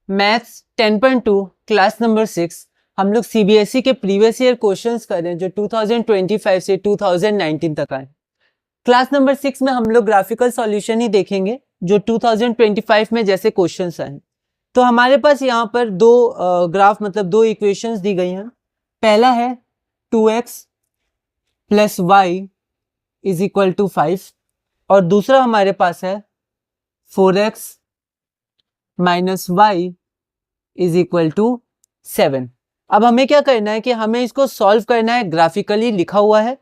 Maths 10.2 class number 6 हम लोग CBSE के प्रीवियस ईयर क्वेश्चंस कर रहे हैं जो 2025 से 2019 तक आए। क्लास नंबर 6 में हम लोग ग्राफिकल सॉल्यूशन ही देखेंगे जो 2025 में जैसे क्वेश्चंस आए। तो हमारे पास यहाँ पर दो ग्राफ मतलब दो इक्वेशंस दी गई हैं। पहला है 2x plus y is equal to 5 और दूसरा हमारे पास है 4x minus y is equal to 7। अब हमें क्या करना है कि हमें इसको सॉल्व करना है, ग्राफिकली लिखा हुआ है।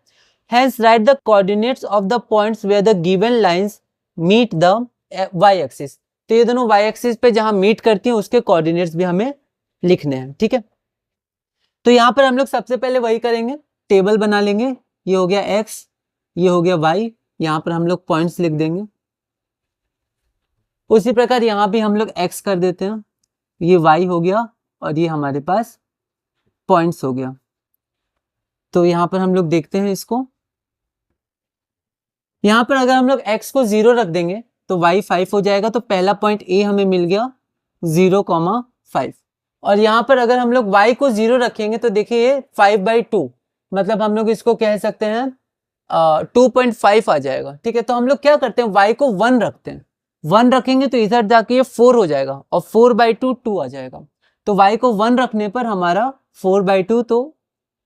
Hence write the coordinates of the points where the given lines meet the y axis। तो ये दोनों y axis पे जहां मीट करती हैं उसके कोऑर्डिनेट्स भी हमें लिखने हैं, ठीक है। तो यहाँ पर हम लोग सबसे पहले वही करेंगे, टेबल बना लेंगे। ये हो गया x, ये हो गया y, यहाँ पर हम लोग पॉइंट्स लिख देंगे। उसी प्रकार यहाँ भी हम लोग x कर देते हैं, ये y हो गया और ये हमारे पास पॉइंट्स हो गया। तो यहाँ पर हम लोग देखते हैं इसको, यहाँ पर अगर हम लोग x को 0 रख देंगे तो y 5 हो जाएगा। तो पहला पॉइंट A हमें मिल गया 0,5। और यहाँ पर अगर हम लोग y को 0 रखेंगे तो देखिए ये 5/2 मतलब हम लोग इसको कह सकते हैं 2.5 आ जाएगा, ठीक है। तो हम लोग क्या करते हैं, y को 1 रखते हैं। 1 रखेंगे तो इधर जाके ये 4 हो जाएगा और 4/2 2 आ जाएगा। तो y को 1 रखने पर हमारा 4/2, तो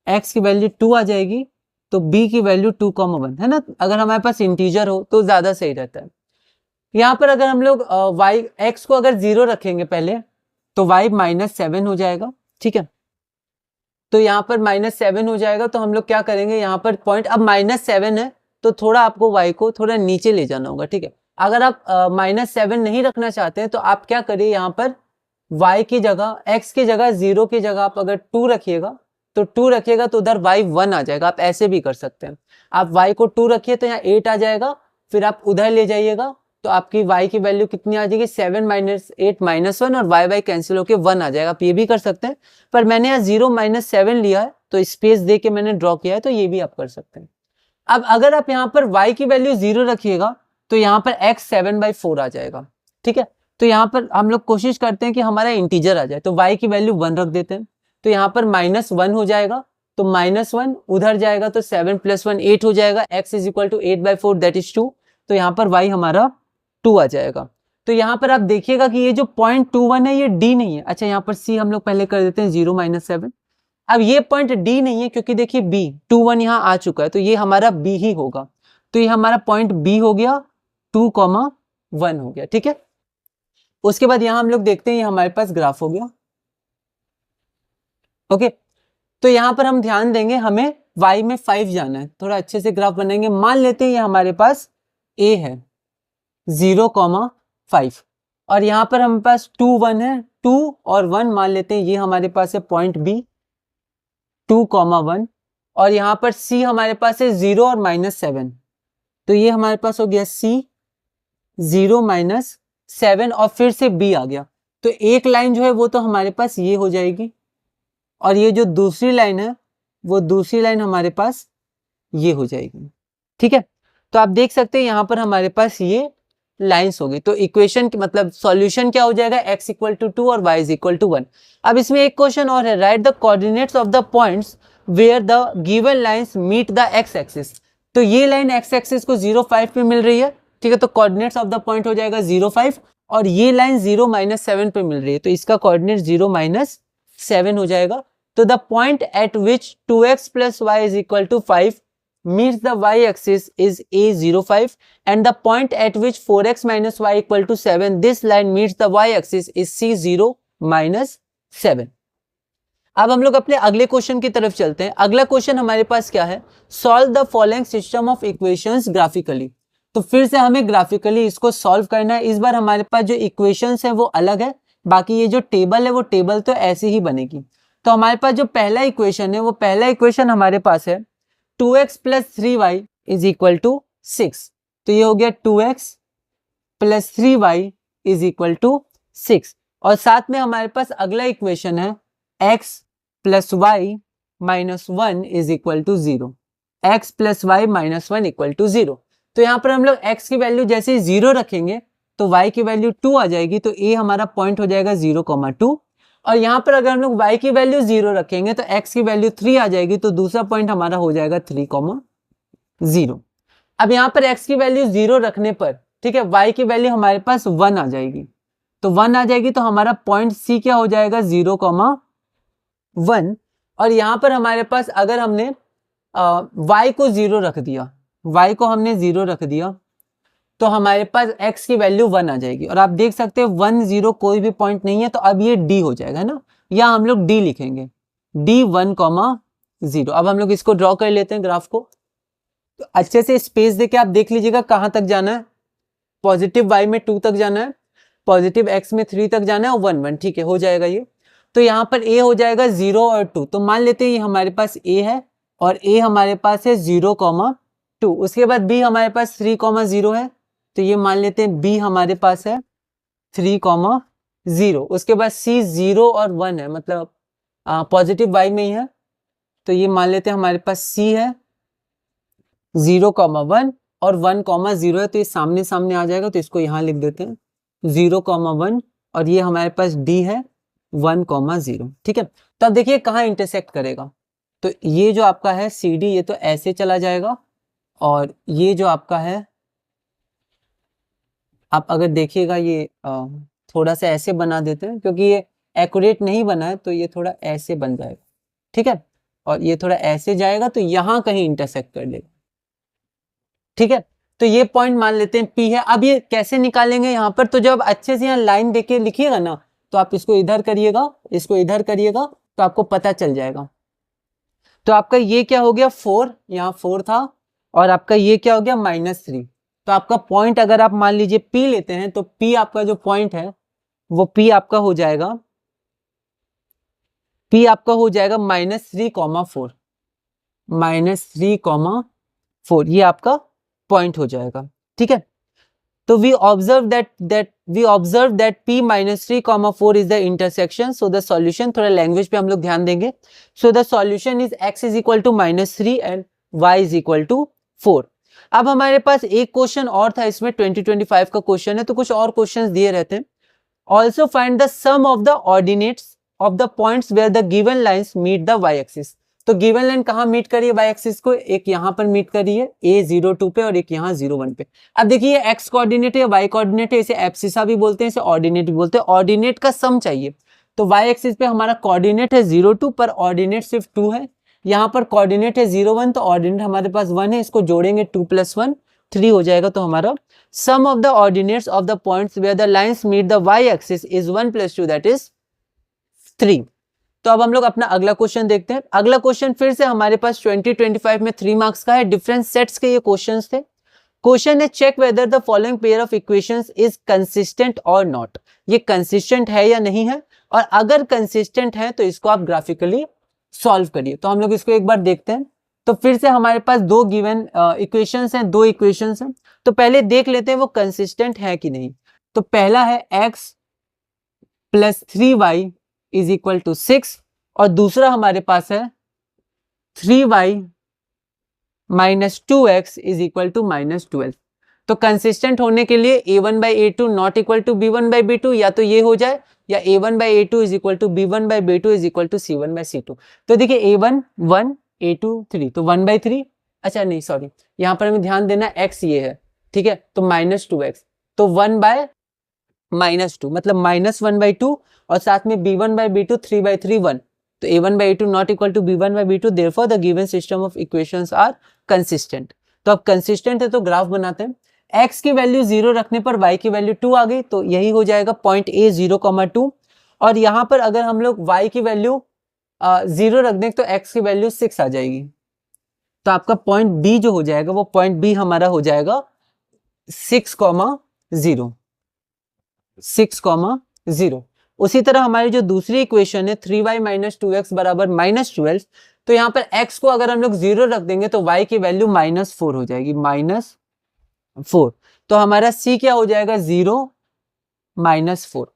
x की वैल्यू 2 आ जाएगी, तो b की वैल्यू 2,1 है ना। अगर हमारे पास इंटीजर हो तो ज्यादा सही रहता है। यहाँ पर अगर हम लोग x को अगर 0 रखेंगे पहले तो y -7 हो जाएगा, ठीक है। तो यहाँ पर -7 हो जाएगा। तो हम लोग क्या करेंगे, यहाँ पर पॉइंट अब -7 है तो थोड़ा आपको y को थोड़ा नीचे ले जाना होगा, ठीक है। अगर आप -7 नहीं रखना चाहते हैं तो आप क्या करिए, यहाँ पर y की जगह x की जगह 0 की जगह आप अगर 2 रखिएगा तो 2 रखिएगा तो उधर y 1 आ जाएगा। आप ऐसे भी कर सकते हैं, आप y को 2 रखिए तो यहाँ 8 आ जाएगा, फिर आप उधर ले जाइएगा तो आपकी y की वैल्यू कितनी आ जाएगी 7 - 8 -1 और y कैंसिल होके 1 आ जाएगा। आप ये भी कर सकते हैं, पर मैंने यहाँ 0 - 7 लिया है तो स्पेस दे के मैंने ड्रॉ किया है, तो ये भी आप कर सकते हैं। अब अगर आप यहाँ पर y की वैल्यू 0 रखिएगा तो यहाँ पर x 7/4 आ जाएगा, ठीक है। तो यहाँ पर हम लोग कोशिश करते हैं कि हमारा इंटीजर आ जाए, तो y की वैल्यू 1 रख देते हैं। तो यहाँ पर -1 हो जाएगा, तो -1 उधर जाएगा तो 7 + 1 8 हो जाएगा। x = 8/4 that is 2। तो यहाँ पर y हमारा 2 आ जाएगा। तो यहाँ पर आप देखिएगा कि ये जो 0.21 है ये d नहीं है। अच्छा, यहाँ पर c हम लोग पहले कर देते हैं 0 - 7। अब ये पॉइंट d नहीं है क्योंकि देखिए b 21 यहाँ आ चुका है, तो ये हमारा b ही होगा। तो ये हमारा पॉइंट b हो गया, 2,1 हो गया, ठीक है। उसके बाद यहाँ हम लोग देखते हैं ये हमारे पास ग्राफ हो गया, ओके। तो यहाँ पर हम ध्यान देंगे, हमें y में 5 जाना है, थोड़ा अच्छे से ग्राफ बनाएंगे। मान लेते हैं ये हमारे पास a है 0,5 और यहाँ पर हमारे पास 2 1 है, 2 और 1 मान लेते हैं ये हमारे पास है पॉइंट b 2,1 और यहाँ पर c हमारे पास है 0 और -7। तो ये हमारे पास हो गया c 0 - 7 और फिर से b आ गया। तो एक लाइन जो है वो तो हमारे पास ये हो जाएगी और ये जो दूसरी लाइन है वो दूसरी लाइन हमारे पास ये हो जाएगी, ठीक है। तो आप देख सकते हैं यहाँ पर हमारे पास ये लाइंस हो गई। तो इक्वेशन मतलब सॉल्यूशन क्या हो जाएगा, x = 2 और y = 1। अब इसमें एक क्वेश्चन और है, write the coordinates of the points where the given lines meet the x axis. तो ये लाइन x एक्सिस को 0 5 पे मिल रही है, ठीक है। तो कोऑर्डिनेट्स ऑफ द पॉइंट हो जाएगा 0 5 और ये लाइन 0 - 7 पे मिल रही है, तो इसका कोऑर्डिनेट 0 - 7 हो जाएगा। तो the point eight which 2x + y = 5 meets the y-axis is a05 and the point at which 4x - y = 7 this line meets the y-axis is c0 - 7। अब हम लोग अपने अगले क्वेश्चन की तरफ चलते हैं। अगला क्वेश्चन हमारे पास क्या है, solve the following system of equations graphically. तो फिर से हमें ग्राफिकली इसको सॉल्व करना है। इस बार हमारे पास जो इक्वेशंस है वो अलग है, बाकी ये जो टेबल है वो टेबल तो ऐसे ही बनेगी। तो हमारे पास जो पहला इक्वेशन है वो पहला इक्वेशन हमारे पास है 2x + 3y = 6। तो ये हो गया 2x + 3y = 6 और साथ में हमारे पास अगला इक्वेशन है x + y - 1 = 0। x + y - 1 = 0। तो यहाँ पर हम लोग x की वैल्यू जैसे 0 रखेंगे तो y की वैल्यू 2 आ जाएगी, तो a हमारा पॉइंट हो जाएगा 0,2। और यहाँ पर अगर हम लोग y की वैल्यू 0 रखेंगे तो x की वैल्यू 3 आ जाएगी, तो दूसरा पॉइंट हमारा हो जाएगा 3,0। अब यहाँ पर x की वैल्यू 0 रखने पर, ठीक है, y की वैल्यू हमारे पास 1 आ जाएगी, तो 1 आ जाएगी, तो हमारा पॉइंट c क्या हो जाएगा 0,1। और यहाँ पर हमारे पास अगर हमने y को 0 रख दिया, y को हमने 0 रख दिया, तो हमारे पास x की वैल्यू 1 आ जाएगी। और आप देख सकते हैं 1 0 कोई भी पॉइंट नहीं है, तो अब ये d हो जाएगा ना, या हम लोग d लिखेंगे, d 1,0। अब हम लोग इसको ड्रॉ कर लेते हैं ग्राफ को। तो अच्छे से स्पेस देके आप देख लीजिएगा कहां तक जाना है। पॉजिटिव y में 2 तक जाना है, पॉजिटिव x में 3 तक जाना है, और 1 1, ठीक है, हो जाएगा ये। तो यहाँ पर a हो जाएगा 0 और 2, तो मान लेते हैं ये हमारे पास a है और a हमारे पास है 0,2। उसके बाद b हमारे पास 3,0 है, तो ये मान लेते हैं b हमारे पास है 3,0। उसके बाद c 0 और 1 है, मतलब पॉजिटिव y में ही है, तो ये मान लेते हैं हमारे पास c है 0,1 और 1,0 है, तो ये सामने सामने आ जाएगा, तो इसको यहाँ लिख देते हैं 0,1, और ये हमारे पास d है 1,0। ठीक है, तो अब देखिए कहाँ इंटरसेक्ट करेगा। तो ये जो आपका है CD, ये तो ऐसे चला जाएगा, और ये जो आपका है, आप अगर देखिएगा ये थोड़ा सा ऐसे बना देते हैं, क्योंकि ये एक्यूरेट नहीं बना है, तो ये थोड़ा ऐसे बन जाएगा, ठीक है, और ये थोड़ा ऐसे जाएगा, तो यहाँ कहीं इंटरसेक्ट कर लेगा, ठीक है। तो ये पॉइंट मान लेते हैं P है। अब ये कैसे निकालेंगे यहाँ पर, तो जब अच्छे से यहाँ लाइन देके लिखिएगा ना, तो आप इसको इधर करिएगा, इसको इधर करिएगा, तो आपको पता चल जाएगा। तो आपका ये क्या हो गया 4, यहाँ 4 था, और आपका ये क्या हो गया -3। तो आपका पॉइंट अगर आप मान लीजिए P लेते हैं, तो P आपका जो पॉइंट है वो P आपका हो जाएगा, P आपका हो जाएगा -3,4, -3,4, ये आपका पॉइंट हो जाएगा, ठीक है। तो we observe that P -3,4 is the intersection. So the solution, थोड़ा लैंग्वेज पे हम लोग ध्यान देंगे। So the solution is x is equal to -3 and y is equal to 4. अब हमारे पास एक क्वेश्चन और था, इसमें 2025 का क्वेश्चन है, तो कुछ और क्वेश्चंस दिए रहते हैं। Also find the sum of the ordinates of the points where the given lines meet the y-axis. तो गिवन लाइन कहाँ मीट करिए वाई एक्सिस को, एक यहाँ पर मीट करिए a02 पे और एक यहाँ 01 पे। अब देखिए एक्स कोऑर्डिनेट है, वाई कोऑर्डिनेट है, इसे एब्सिसा भी बोलते हैं, इसे ऑर्डिनेट भी बोलते हैं। ऑर्डिनेट का सम चाहिए, तो वाई एक्सिस पे हमारा कोऑर्डिनेट है 02 पर ऑर्डिनेट सिर्फ 2 है, यहाँ पर कोऑर्डिनेट है 01, तो ऑर्डिनेट हमारे पास 1 है, इसको जोड़ेंगे 2 + 1 3 हो जाएगा। तो हमारा sum of the ordinates of the points where the lines meet the Y axis is 1 + 2 that is 3। तो अब हम लोग अपना अगला क्वेश्चन देखते हैं। अगला क्वेश्चन फिर से हमारे पास 2025 में 3 मार्क्स का है, डिफरेंट सेट्स के ये क्वेश्चंस थे। क्वेश्चन है check whether the following pair of equations is consistent और नॉट। ये कंसिस्टेंट है या नहीं है, और अगर कंसिस्टेंट है तो इसको आप ग्राफिकली सॉल्व करिए। तो हम लोग इसको एक बार देखते हैं। तो फिर से हमारे पास 2 गिवन इक्वेशंस हैं, 2 इक्वेशंस हैं, तो पहले देख लेते हैं वो कंसिस्टेंट है कि नहीं। तो पहला है x + 3y is equal to 6, और दूसरा हमारे पास है 3y - 2x is equal to -12। तो कंसिस्टेंट होने के लिए a1/a2 not equal to b1/b2, या तो ये हो जाए, या a1/a2 is equal to b1/b2 is equal to c1/c2। तो देखिए a1 1, a2 3, तो 1/3, अच्छा नहीं सॉरी, यहाँ पर हमें ध्यान देना x ये है, ठीक है, तो -2x, तो 1/-2 मतलब -1/2, और साथ में b1/b2 3/3 1, तो a1/a2 not equal to b1/b2, therefore the given system of equations are consistent. तो अब कंसिस्टेंट है तो ग्राफ बनाते हैं। x की वैल्यू 0 रखने पर y की वैल्यू 2 आ गई, तो यही हो जाएगा पॉइंट a 0,2, और यहाँ पर अगर हम लोग y की वैल्यू 0 रख दें तो x की वैल्यू 6 आ जाएगी। तो आपका पॉइंट b जो हो जाएगा वो पॉइंट b हमारा हो जाएगा 6,0, 6,0। उसी तरह हमारी जो दूसरी इक्वेशन है 3y - 2x बराबर -12, तो यहाँ पर x को अगर हम लोग 0 रख देंगे तो y की वैल्यू -4 हो जाएगी, -4। तो हमारा c क्या हो जाएगा 0 -4,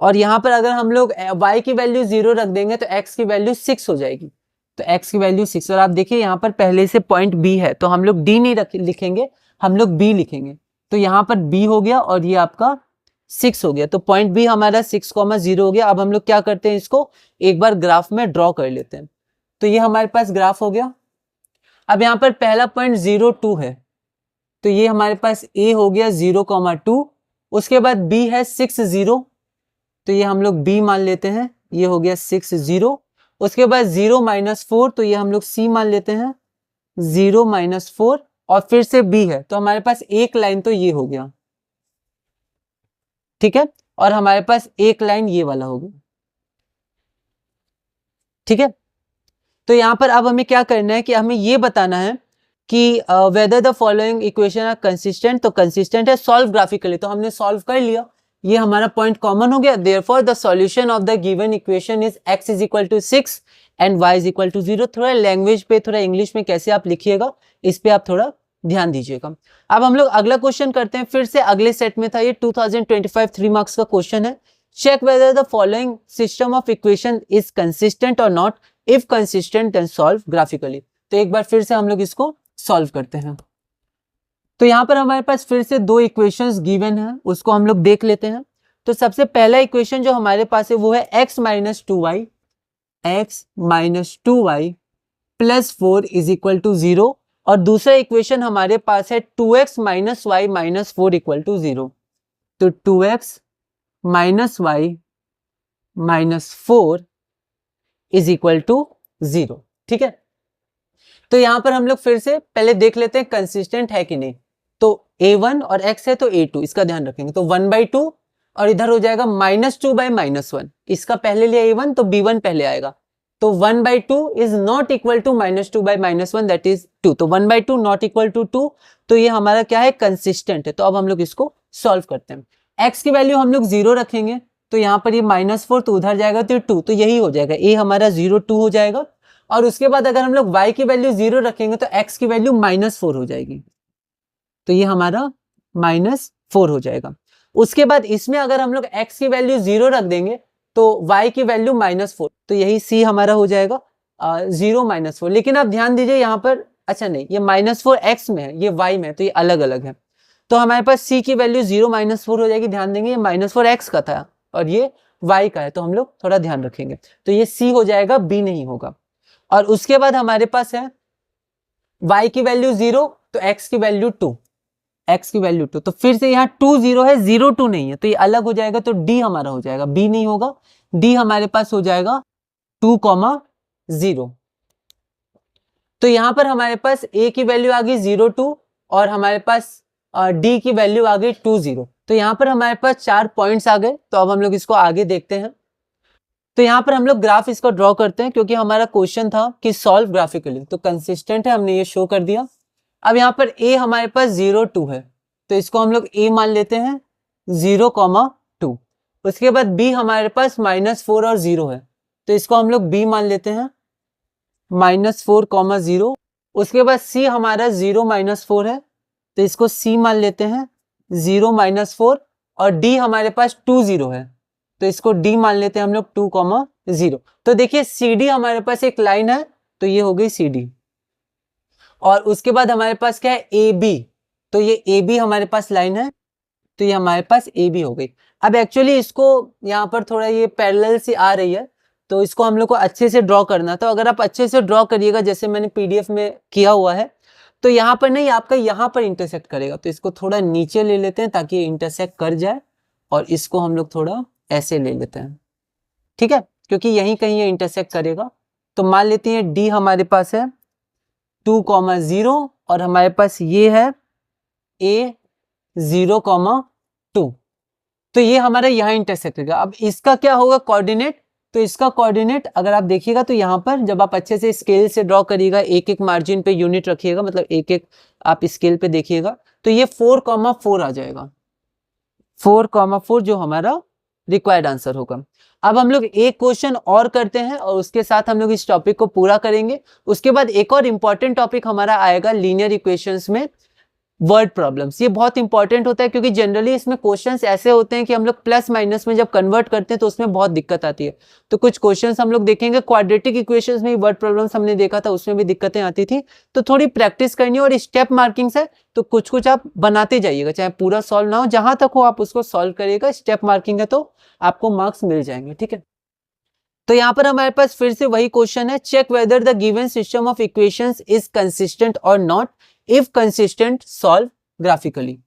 और यहाँ पर अगर हम लोग y की वैल्यू 0 रख देंगे तो x की वैल्यू 6 हो जाएगी, तो x की वैल्यू 6। और आप देखिए यहाँ पर पहले से पॉइंट b है, तो हम लोग d नहीं लिखेंगे, हम लोग b लिखेंगे। तो यहाँ पर b हो गया और ये आपका 6 हो गया। तो पॉइंट बी हमारा 6,0 हो गया। अब हम लोग क्या करते हैं, इसको एक बार ग्राफ में ड्रॉ कर लेते हैं। तो ये हमारे पास ग्राफ हो गया। अब यहाँ पर पहला पॉइंट 0,2 है, तो ये हमारे पास a हो गया 0,2। उसके बाद b है 6,0, तो ये हम लोग b मान लेते हैं, ये हो गया 6,0। उसके बाद 0-4, तो ये हम लोग c मान लेते हैं 0-4, और फिर से b है, तो हमारे पास एक लाइन तो ये हो गया, ठीक है, और हमारे पास एक लाइन ये वाला हो गया, ठीक है। तो यहां पर अब हमें क्या करना है कि हमें ये बताना है कि whether the following equation are consistent. तो कंसिस्टेंट है, सॉल्व ग्राफिकली, तो हमने सॉल्व कर लिया, ये हमारा पॉइंट कॉमन हो गया। Therefore the solution of the given equation is x = 6 and y = 0। थोड़ा लैंग्वेज पे, थोड़ा इंग्लिश में कैसे आप लिखिएगा, इस पे आप थोड़ा ध्यान दीजिएगा। अब हम लोग अगला क्वेश्चन करते हैं, फिर से अगले सेट में था, ये 2025 3 मार्क्स का क्वेश्चन है। Check whether the following system of equation is consistent और not, if consistent then solve graphically. तो एक बार फिर से हम लोग इसको सॉल्व करते हैं। तो यहाँ पर हमारे पास फिर से दो इक्वेशंस गिवन है, उसको हम लोग देख लेते हैं। तो सबसे पहला इक्वेशन जो हमारे पास है वो है x - 2y + 4 = 0, और दूसरा इक्वेशन हमारे पास है 2x - y - 4 = 0। तो 2x - y - 4 = 0, ठीक है। तो यहां पर हम लोग फिर से पहले देख लेते हैं कंसिस्टेंट है कि नहीं। तो a1 और x है तो a2, इसका ध्यान रखेंगे। तो 1/2 और इधर हो जाएगा -2/-1, इसका पहले लिया a1 तो b1 पहले आएगा। तो 1/2 is not equal to -2/-1, that is 2। तो 1/2 नॉट इक्वल टू 2, तो ये हमारा क्या है, कंसिस्टेंट है। तो अब हम लोग इसको सॉल्व करते हैं। x की वैल्यू हम लोग 0 रखेंगे, तो यहाँ पर ये -4 तो उधर जाएगा तो 2, तो यही हो जाएगा, a हमारा 0, 2 हो जाएगा। और उसके बाद अगर हम लोग y की वैल्यू 0 रखेंगे तो x की वैल्यू -4 हो जाएगी, तो ये हमारा -4 हो जाएगा। उसके बाद इसमें अगर हम लोग x की वैल्यू 0 रख देंगे तो y की वैल्यू -4, तो यही c हमारा हो जाएगा 0 -4। लेकिन आप ध्यान दीजिए यहाँ पर, अच्छा नहीं, ये -4 x में है, ये y में है, तो ये अलग अलग है। तो हमारे पास c की वैल्यू 0 -4 हो जाएगी। ध्यान देंगे, ये -4 x का था और ये y का है, तो हम लोग थोड़ा ध्यान रखेंगे। तो ये c हो जाएगा, b नहीं होगा। और उसके बाद हमारे पास है y की वैल्यू 0 तो x की वैल्यू 2, x की वैल्यू 2, तो फिर से यहाँ 2 0 है, 0 2 नहीं है, तो ये अलग हो जाएगा। तो d हमारा हो जाएगा, b नहीं होगा, d हमारे पास हो जाएगा 2, 0। तो यहाँ पर हमारे पास a की वैल्यू आ गई 0 2 और हमारे पास d की वैल्यू आ गई 2 0। तो यहाँ पर हमारे पास 4 पॉइंट्स आ गए। तो अब हम लोग इसको आगे देखते हैं। तो यहाँ पर हम लोग ग्राफ इसको ड्रॉ करते हैं, क्योंकि हमारा क्वेश्चन था कि सॉल्व ग्राफिकली, तो कंसिस्टेंट है, हमने ये शो कर दिया। अब यहाँ पर a हमारे पास 0 2 है, तो इसको हम लोग a मान लेते हैं 0, 2। उसके बाद b हमारे पास -4 और 0 है, तो इसको हम लोग b मान लेते हैं -4, 0। उसके बाद c हमारा 0 -4 है, तो इसको c मान लेते हैं 0 -4, और d हमारे पास 2 0 है, तो इसको d मान लेते हैं हम लोग 2, 0। तो देखिए CD हमारे पास एक लाइन है, तो ये हो गई CD। और उसके बाद हमारे पास क्या है, AB, तो ये AB हमारे पास लाइन है, तो ये हमारे पास AB हो गई। अब एक्चुअली इसको यहाँ पर थोड़ा ये पैरेलल सी आ रही है, तो इसको हम लोग को अच्छे से ड्रॉ करना था। अगर आप अच्छे से ड्रॉ करिएगा, जैसे मैंने PDF में किया हुआ है, तो यहाँ पर नहीं, आपका यहाँ पर इंटरसेक्ट करेगा। तो इसको थोड़ा नीचे ले लेते हैं ताकि ये इंटरसेक्ट कर जाए, और इसको हम लोग थोड़ा ऐसे ले लेते हैं, ठीक है, क्योंकि यहीं कहीं ये इंटरसेक्ट करेगा। तो मान लेते हैं D हमारे पास है 2, 0, और हमारे पास ये है A 0, 2, तो ये हमारा यहाँ इंटरसेक्ट करेगा। अब इसका क्या होगा कोऑर्डिनेट, तो इसका कोऑर्डिनेट अगर आप देखिएगा तो यहाँ पर जब आप अच्छे से स्केल से ड्रॉ करिएगा, एक एक मार्जिन पे यूनिट रखिएगा, मतलब एक एक आप स्केल पे देखिएगा, तो ये 4, 4 आ जाएगा, 4, 4 जो हमारा रिक्वायर्ड आंसर होगा। अब हम लोग एक क्वेश्चन और करते हैं और उसके साथ हम लोग इस टॉपिक को पूरा करेंगे। उसके बाद एक और इंपॉर्टेंट टॉपिक हमारा आएगा लीनियर इक्वेशंस में, वर्ड प्रॉब्लम्स। ये बहुत इंपॉर्टेंट होता है क्योंकि जनरली इसमें क्वेश्चंस ऐसे होते हैं कि हम लोग प्लस माइनस में जब कन्वर्ट करते हैं तो उसमें बहुत दिक्कत आती है। तो कुछ क्वेश्चंस हम लोग देखेंगे, क्वाड्रेटिक इक्वेशंस में वर्ड प्रॉब्लम्स हमने देखा था, उसमें भी दिक्कतें आती थी। तो थोड़ी प्रैक्टिस करनी है और स्टेप मार्किंग्स है तो कुछ कुछ आप बनाते जाइएगा, चाहे पूरा सॉल्व ना हो, जहां तक हो आप उसको सॉल्व करिएगा। स्टेप मार्किंग है तो आपको मार्क्स मिल जाएंगे, ठीक है। तो यहाँ पर हमारे पास फिर से वही क्वेश्चन है, check whether the given system of equations is consistent और not, if consistent solve graphically.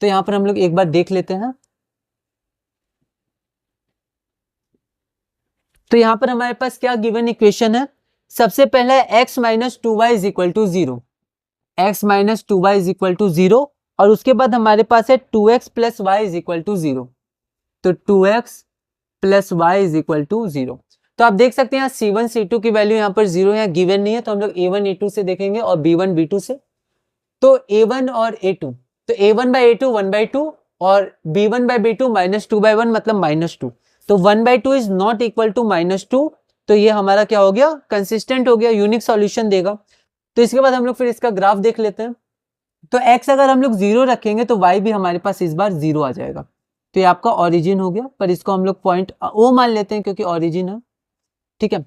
तो यहां पर हम लोग एक बार देख लेते हैं। तो यहां पर हमारे पास क्या गिवन इक्वेशन है, सबसे पहला है x minus 2y is equal to 0, x minus 2y is equal to 0, और उसके बाद हमारे पास है 2x plus y is equal to 0। तो 2x plus y is equal to 0। तो आप देख सकते हैं यहाँ C1 C2 की वैल्यू यहाँ पर 0 यहाँ गिवन नहीं है, तो हम लोग A1 A2 से देखेंगे और B1 B2 से। तो A1 और A2, तो A1 बाई A2 1/2 और B1 बाई B2 -2/1 मतलब -2। तो 1/2 इज नॉट इक्वल टू -2, तो ये हमारा क्या हो गया, कंसिस्टेंट हो गया, यूनिक सॉल्यूशन देगा। तो इसके बाद हम लोग फिर इसका ग्राफ देख लेते हैं। तो x अगर हम लोग 0 रखेंगे तो y भी हमारे पास इस बार 0 आ जाएगा। तो ये आपका ओरिजिन हो गया, पर इसको हम लोग पॉइंट O मान लेते हैं क्योंकि ओरिजिन है, ठीक है।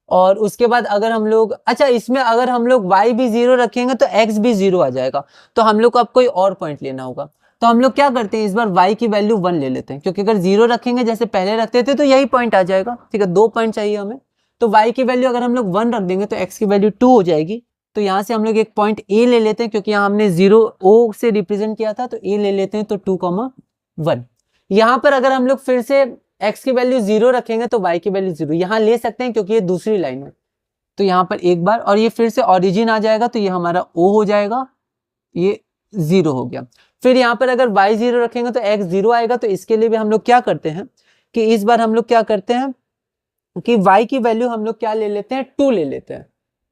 और उसके बाद अगर हम लोग, अच्छा इसमें अगर हम लोग y भी 0 रखेंगे तो x भी 0 आ जाएगा, तो हम लोग को अब कोई और पॉइंट लेना होगा। तो हम लोग क्या करते हैं, इस बार y की वैल्यू 1 ले लेते हैं, क्योंकि अगर 0 रखेंगे जैसे पहले रखते थे तो यही पॉइंट आ जाएगा, ठीक है। 2 पॉइंट चाहिए हमें, तो y की वैल्यू अगर हम लोग 1 रख देंगे तो x की वैल्यू 2 हो जाएगी। तो यहाँ से हम लोग एक पॉइंट a ले लेते हैं, क्योंकि यहाँ हमने 0 o से रिप्रेजेंट किया था, तो a ले लेते हैं, तो 2,1। यहाँ पर अगर हम लोग फिर से x की वैल्यू 0 रखेंगे तो y की वैल्यू 0 यहाँ ले सकते हैं, क्योंकि ये दूसरी लाइन है। तो यहाँ पर एक बार, और ये फिर से ओरिजिन आ जाएगा, तो ये हमारा O हो जाएगा, ये 0 हो गया। फिर यहाँ पर अगर y 0 रखेंगे तो x 0 आएगा। तो इसके लिए भी हम लोग क्या करते हैं कि इस बार हम लोग क्या करते हैं कि y की वैल्यू हम लोग क्या ले लेते हैं, 2 ले लेते हैं।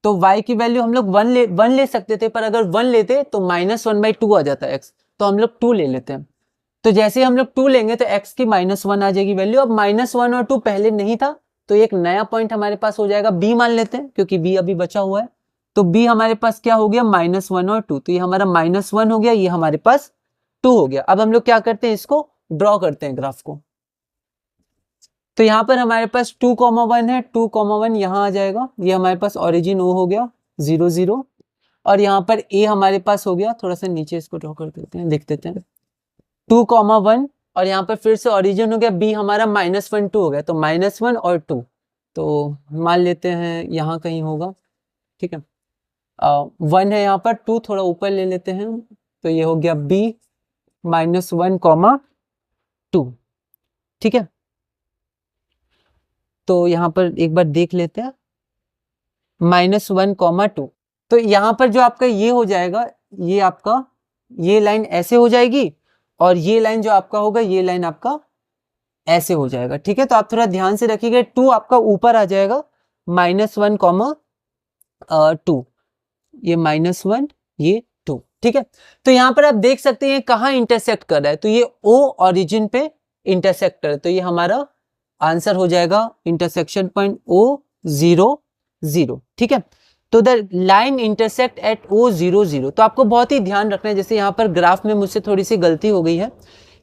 तो y की वैल्यू हम लोग 1 ले सकते थे, पर अगर 1 लेते तो -1/2 आ जाता है x, तो हम लोग 2 ले लेते हैं। तो जैसे हम लोग 2 लेंगे तो x की -1 आ जाएगी वैल्यू। अब -1 और 2 पहले नहीं था, तो एक नया पॉइंट हमारे पास हो जाएगा, b मान लेते हैं क्योंकि b अभी बचा हुआ है। तो b हमारे पास क्या हो गया, -1 और 2, तो ये हमारा -1 हो गया, ये हमारे पास 2 हो गया। अब हम लोग क्या करते हैं, इसको ड्रॉ करते हैं ग्राफ को। तो यहाँ पर हमारे पास 2,1 है, 2,1 यहाँ आ जाएगा, ये हमारे पास ओरिजिन O हो गया 0 0, और यहाँ पर a हमारे पास हो गया, थोड़ा सा नीचे इसको ड्रॉ कर देते हैं, देख देते हैं, 2,1, और यहाँ पर फिर से ओरिजिन हो गया, b हमारा -1 2 हो गया, तो -1 और 2, तो मान लेते हैं यहाँ कहीं होगा, ठीक है। 1 है यहाँ पर, 2 थोड़ा ऊपर ले लेते हैं, तो ये हो गया b -1, 2, ठीक है। तो यहाँ पर एक बार देख लेते हैं, -1, 2, तो यहाँ पर जो आपका ये हो जाएगा, ये आपका ये लाइन ऐसे हो जाएगी, और ये लाइन जो आपका होगा, ये लाइन आपका ऐसे हो जाएगा, ठीक है। तो आप थोड़ा ध्यान से रखिएगा, 2 आपका ऊपर आ जाएगा, -1, 2, ये -1, ये 2, ठीक है। तो यहाँ पर आप देख सकते हैं कहाँ इंटरसेक्ट कर रहा है, तो ये O ओरिजिन पे इंटरसेक्ट कर रहा है, तो ये हमारा आंसर हो जाएगा इंटरसेक्शन पॉइंट O 0 0, ठीक है। तो the line intersect at O 0 0, तो आपको बहुत ही ध्यान रखना है। जैसे यहाँ पर ग्राफ में मुझसे थोड़ी सी गलती हो गई है,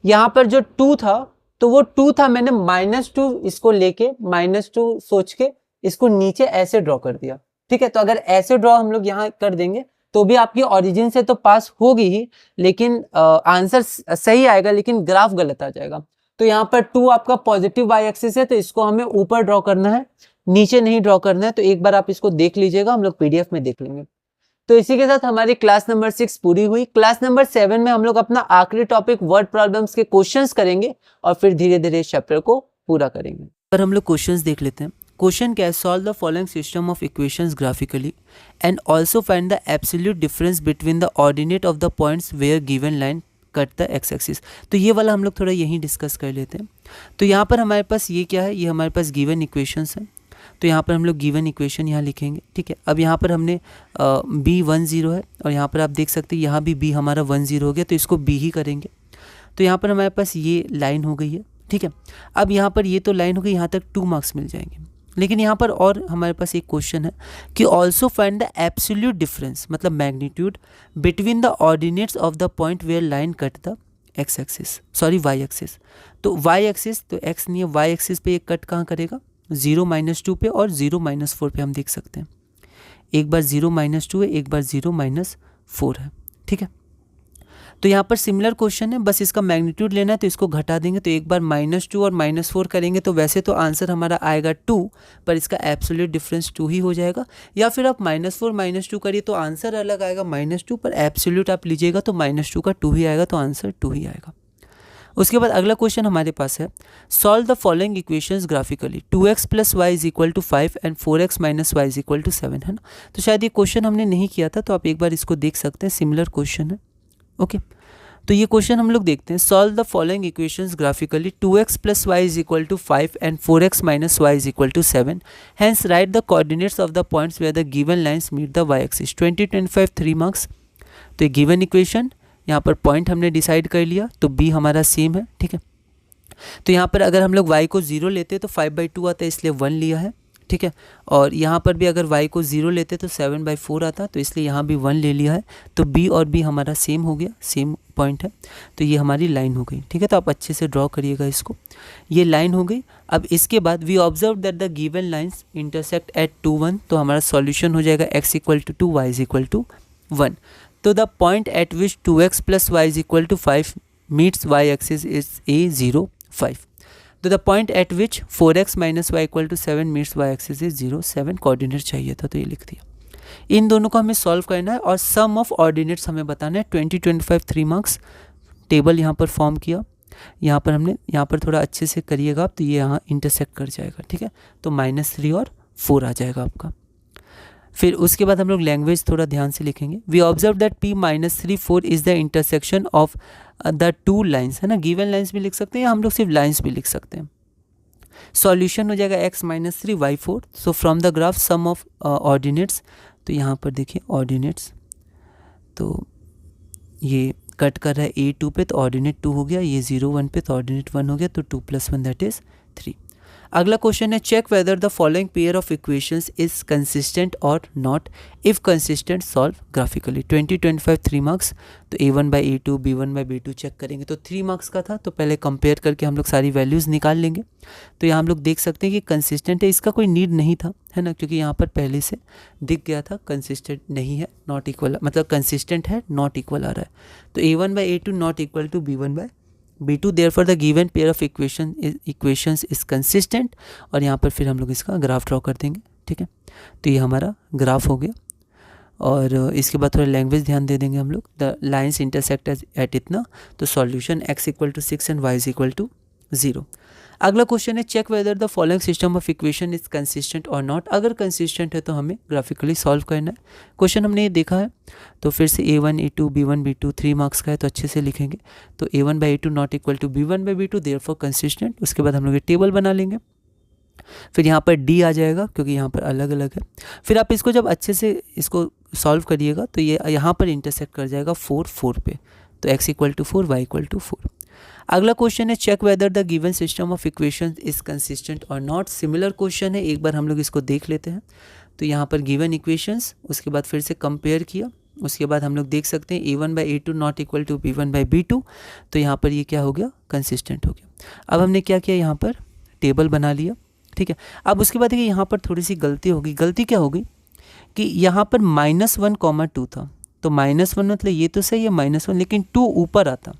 यहाँ पर जो 2 था तो वो 2 था, मैंने -2 इसको लेके -2 सोच के इसको नीचे ऐसे ड्रॉ कर दिया, ठीक है। तो अगर ऐसे ड्रॉ हम लोग यहाँ कर देंगे तो भी आपकी ओरिजिन से तो पास होगी ही, लेकिन आंसर सही आएगा, लेकिन ग्राफ गलत आ जाएगा। तो यहाँ पर 2 आपका पॉजिटिव y एक्सिस है, तो इसको हमें ऊपर ड्रॉ करना है, नीचे नहीं ड्रॉ करना है। तो एक बार आप इसको देख लीजिएगा, हम लोग PDF में देख लेंगे। तो इसी के साथ हमारी क्लास नंबर 6 पूरी हुई। क्लास नंबर 7 में हम लोग अपना आखिरी टॉपिक वर्ड प्रॉब्लम्स के क्वेश्चंस करेंगे, और फिर धीरे धीरे इस चैप्टर को पूरा करेंगे। पर हम लोग क्वेश्चंस देख लेते हैं। क्वेश्चन क्या है, solve the following system of equations graphically and also find the absolute difference between the ordinate of the points where given line cut the x axis. तो ये वाला हम लोग थोड़ा यहीं डिस्कस कर लेते हैं। तो यहाँ पर हमारे पास ये क्या है, ये हमारे पास गिवन इक्वेशंस है, तो यहाँ पर हम लोग गिवन इक्वेशन यहाँ लिखेंगे, ठीक है। अब यहाँ पर हमने b 1 0 है, और यहाँ पर आप देख सकते हैं यहाँ भी b हमारा 1 0 हो गया, तो इसको b ही करेंगे। तो यहाँ पर हमारे पास ये लाइन हो गई है, ठीक है। अब यहाँ पर ये तो लाइन हो गई, यहाँ तक 2 मार्क्स मिल जाएंगे। लेकिन यहाँ पर और हमारे पास एक क्वेश्चन है कि also find the absolute difference मतलब magnitude between the ordinates of the point where line cut the x axis sorry Y axis. तो वाई एक्सिस तो एक्स नहीं है, वाई एक्सिस पे ये कट कहाँ करेगा 0 -2 पे और 0 -4 पे हम देख सकते हैं। एक बार 0 -2 है, एक बार 0 -4 है, ठीक है। तो यहाँ पर सिमिलर क्वेश्चन है, बस इसका मैग्नीट्यूड लेना है तो इसको घटा देंगे, तो एक बार -2 और -4 करेंगे तो वैसे तो आंसर हमारा आएगा 2, पर इसका एब्सोल्यूट डिफरेंस 2 ही हो जाएगा। या फिर आप -4 -2 करिए तो आंसर अलग आएगा -2, पर एब्सोल्यूट आप लीजिएगा तो -2 का 2 ही आएगा, तो आंसर 2 ही आएगा। उसके बाद अगला क्वेश्चन हमारे पास है, solve the following equations graphically 2x + y = 5 and 4x - y = 7, है ना। तो शायद ये क्वेश्चन हमने नहीं किया था, तो आप एक बार इसको देख सकते हैं, सिमिलर क्वेश्चन है। ओके, तो ये क्वेश्चन हम लोग देखते हैं। Solve the following equations graphically 2x + y = 5 and 4x - y = 7, hence write the coordinates of the points where the given lines meet the y axis. 20-25 3 marks. तो ये गिवन इक्वेशन, यहाँ पर पॉइंट हमने डिसाइड कर लिया, तो b हमारा same है, ठीक है। तो यहाँ पर अगर हम लोग y को 0 लेते तो 5/2 आता है, इसलिए 1 लिया है, ठीक है। और यहाँ पर भी अगर y को 0 लेते तो 7/4 आता, तो इसलिए यहाँ भी 1 ले लिया है। तो b और b हमारा सेम हो गया, सेम पॉइंट है, तो ये हमारी लाइन हो गई, ठीक है। तो आप अच्छे से ड्रॉ करिएगा इसको, ये लाइन हो गई। अब इसके बाद we observe that the given lines intersect at 2, 1, तो हमारा सॉल्यूशन हो जाएगा x = 2, y = 1। तो the point eight which 2x + y = 5 meets y axis is a 0, 5। तो the point eight which 4x - y = 7 meets y axis is 0, 7 coordinate चाहिए था, तो ये लिख दिया। इन दोनों को हमें सॉल्व करना है और सम ऑफ ऑर्डिनेट्स हमें बताना है। 20-25 3 मार्क्स। टेबल यहाँ पर फॉर्म किया, यहाँ पर हमने, यहाँ पर थोड़ा अच्छे से करिएगा आप, तो ये यहाँ इंटरसेक्ट कर जाएगा, ठीक है। तो -3 और 4 आ जाएगा आपका। फिर उसके बाद हम लोग लैंग्वेज थोड़ा ध्यान से लिखेंगे। We observe that p - 3 4 is the intersection of the 2 lines, है ना। गिवन लाइन्स भी लिख सकते हैं या हम लोग सिर्फ लाइन्स भी लिख सकते हैं। सॉल्यूशन हो जाएगा x - 3 y 4। So from the graph sum of ordinates, तो यहाँ पर देखिए ऑर्डिनेट्स, तो ये कट कर रहा है a2 पे, तो ऑर्डिनेट 2 हो गया, ये 0 1 पे, तो ऑर्डिनेट 1 हो गया, तो 2 + 1 दैट इज 3। अगला क्वेश्चन है, check whether the following pair of equations is consistent और not, if consistent solve graphically. 20-25 3 marks. तो a1/a2 b1/b2 चेक करेंगे, तो 3 मार्क्स का था, तो पहले कंपेयर करके हम लोग सारी वैल्यूज़ निकाल लेंगे। तो यहाँ हम लोग देख सकते हैं कि कंसिस्टेंट है, इसका कोई नीड नहीं था, है ना, क्योंकि यहाँ पर पहले से दिख गया था कंसिस्टेंट नहीं है, नॉट इक्वल, मतलब कंसिस्टेंट है, नॉट इक्वल आ रहा है। तो a1/a2 not equal to b1/b2, therefore the given pair of equations is consistent। और यहाँ पर फिर हम लोग इसका ग्राफ ड्रॉ कर देंगे, ठीक है। तो ये हमारा ग्राफ हो गया। और इसके बाद थोड़ा लैंग्वेज ध्यान दे देंगे हम लोग। द लाइन्स इंटरसेक्ट एट इतना, तो सॉल्यूशन x = 6 एंड y = 0। अगला क्वेश्चन है, check whether the following system of equation is consistent और नॉट। अगर कंसिस्टेंट है तो हमें ग्राफिकली सॉल्व करना है। क्वेश्चन हमने ये देखा है, तो फिर से a1 a2 b1 b2 3 marks का है, तो अच्छे से लिखेंगे। तो a1/a2 not equal to b1/b2, therefore consistent. उसके बाद हम लोग ये टेबल बना लेंगे, फिर यहाँ पर d आ जाएगा क्योंकि यहाँ पर अलग अलग है। फिर आप इसको जब अच्छे से इसको सॉल्व करिएगा तो ये यहाँ पर इंटरसेक्ट कर जाएगा 4 4 पे, तो x = 4 y = 4। अगला क्वेश्चन है, check whether the given system of equation is consistent और नॉट। सिमिलर क्वेश्चन है, एक बार हम लोग इसको देख लेते हैं। तो यहाँ पर गिवन इक्वेशंस, उसके बाद फिर से कंपेयर किया, उसके बाद हम लोग देख सकते हैं a1/a2 not equal to b1/b2, तो यहाँ पर ये क्या हो गया, कंसिस्टेंट हो गया। अब हमने क्या किया, यहाँ पर टेबल बना लिया, ठीक है। अब उसके बाद देखिए यहाँ पर थोड़ी सी गलती होगी। गलती क्या होगी कि यहाँ पर -1, 2 था, तो -1 मतलब ये तो सही है -1, लेकिन 2 ऊपर आता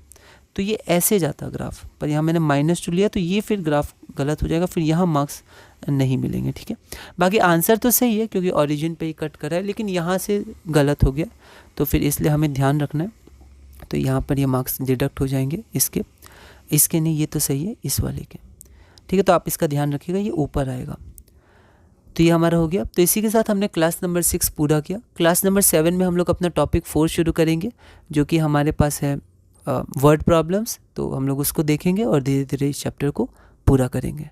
तो ये ऐसे जाता ग्राफ, पर यहाँ मैंने -2 लिया, तो ये फिर ग्राफ गलत हो जाएगा, फिर यहाँ मार्क्स नहीं मिलेंगे, ठीक है। बाकी आंसर तो सही है क्योंकि ओरिजिन पे ही कट करा है, लेकिन यहाँ से गलत हो गया, तो फिर इसलिए हमें ध्यान रखना है। तो यहाँ पर ये मार्क्स डिडक्ट हो जाएंगे, इसके नहीं, ये तो सही है इस वाले के, ठीक है। तो आप इसका ध्यान रखिएगा, ये ऊपर आएगा। तो ये हमारा हो गया। तो इसी के साथ हमने क्लास नंबर 6 पूरा किया। क्लास नंबर 7 में हम लोग अपना टॉपिक 4 शुरू करेंगे, जो कि हमारे पास है वर्ड प्रॉब्लम्स। तो हम लोग उसको देखेंगे और धीरे धीरे इस चैप्टर को पूरा करेंगे।